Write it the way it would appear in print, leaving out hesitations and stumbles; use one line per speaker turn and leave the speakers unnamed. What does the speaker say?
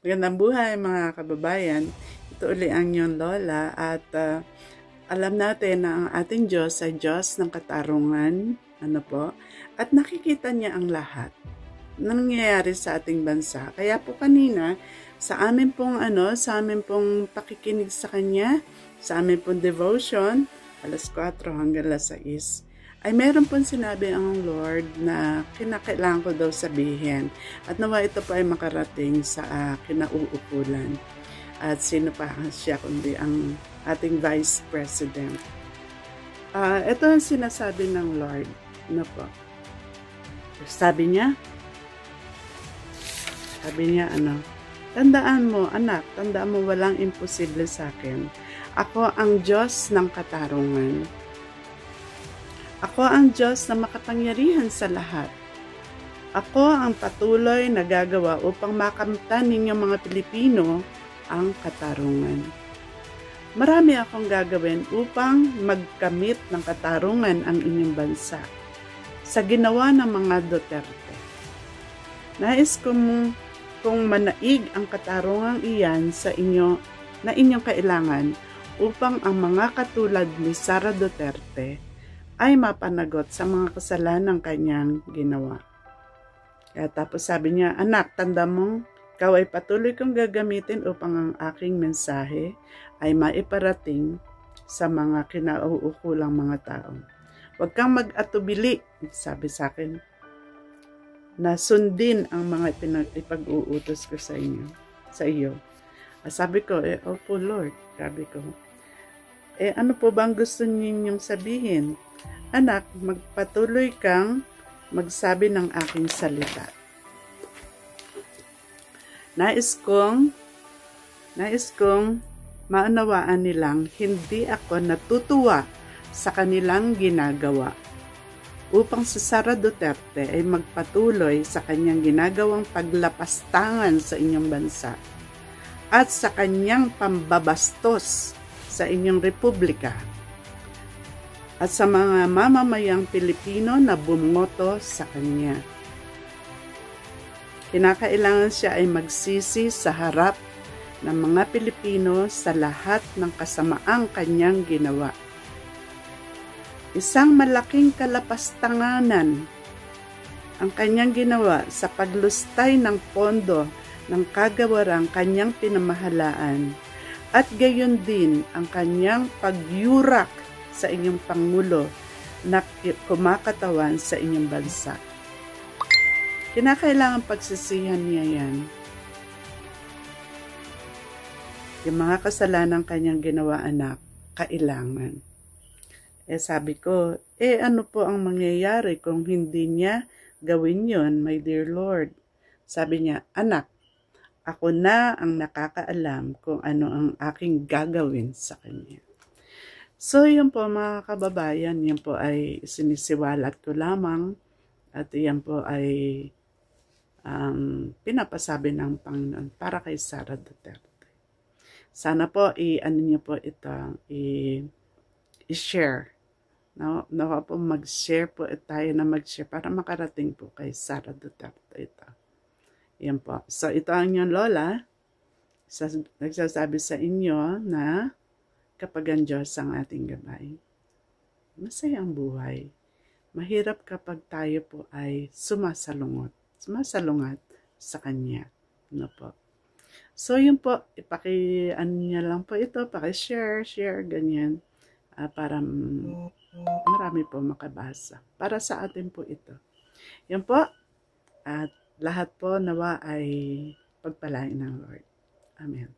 Magandang buhay mga kababayan. Ito uli ang inyong Lola at alam natin na ang ating Diyos ay Diyos ng katarungan. At nakikita niya ang lahat na nangyayari sa ating bansa. Kaya po kanina sa amin pong pakikinig sa Kanya, sa amin pong devotion, alas 4 hanggang alas 6, ay meron pong sinabi ang Lord na kinakailangan ko daw sabihin. At nawa ito po ay makarating sa kinauukulan. At sino pa siya kundi ang ating Vice President. Ito ang sinasabi ng Lord. Sabi niya, tandaan mo anak, tandaan mo walang imposible sa akin. Ako ang Diyos ng katarungan. Ako ang Diyos na makapangyarihan sa lahat. Ako ang patuloy na gagawa upang makamtan ninyong mga Pilipino ang katarungan. Marami akong gagawin upang magkamit ng katarungan ang inyong bansa sa ginawa ng mga Duterte. Nais kong manaig ang katarungang iyan sa inyo na inyong kailangan upang ang mga katulad ni Sara Duterte ay mapanagot sa mga kasalanan kanyang ginawa. Kaya tapos sabi niya, anak, tanda mo, ikaw ay patuloy kong gagamitin upang ang aking mensahe ay maiparating sa mga kinauukulang mga tao. Huwag kang mag-atubili, sabi sa akin, na sundin ang mga ipag-uutos ko sa iyo. Sabi ko, opo Lord, sabi ko. Ano po bang gusto ninyong sabihin? Anak, magpatuloy kang magsabi ng aking salita. Nais kong maunawaan nilang hindi ako natutuwa sa kanilang ginagawa upang si Sara Duterte ay magpatuloy sa kanyang ginagawang paglapastangan sa inyong bansa at sa kanyang pambabastos sa inyong republika at sa mga mamamayang Pilipino na bumoto sa kanya. Kinakailangan siya ay magsisi sa harap ng mga Pilipino sa lahat ng kasamaang kanyang ginawa. Isang malaking kalapastanganan ang kanyang ginawa sa paglustay ng pondo ng kagawarang kanyang pinamahalaan at gayon din ang kanyang pagyurak sa inyong Pangulo na kumakatawan sa inyong bansa. Kinakailangan pagsisihan niya yan. Yung mga kasalanan kanyang ginawa, anak, kailangan. Sabi ko, ano po ang mangyayari kung hindi niya gawin yon, my dear Lord? Sabi niya, anak, ako na ang nakakaalam kung ano ang aking gagawin sa kanya. So, yun po mga kababayan, yun po ay sinisiwalat ko lamang at yan po ay pinapasabi ng Panginoon para kay Sara Duterte. Sana po niyo po ito, i-share. Nawa po mag-share po tayo na mag-share para makarating po kay Sara Duterte ito. Yan po. So, ito ang inyong Lola. Nagsasabi sa inyo na kapag ang Diyos ang ating gabay, masaya ang buhay. Mahirap kapag tayo po ay sumasalungat sa Kanya. Po. So, yun po, niya lang po ito, share, ganyan, para marami po makabasa. Para sa atin po ito. Yan po, at lahat po nawa ay pagpalain ng Lord. Amen.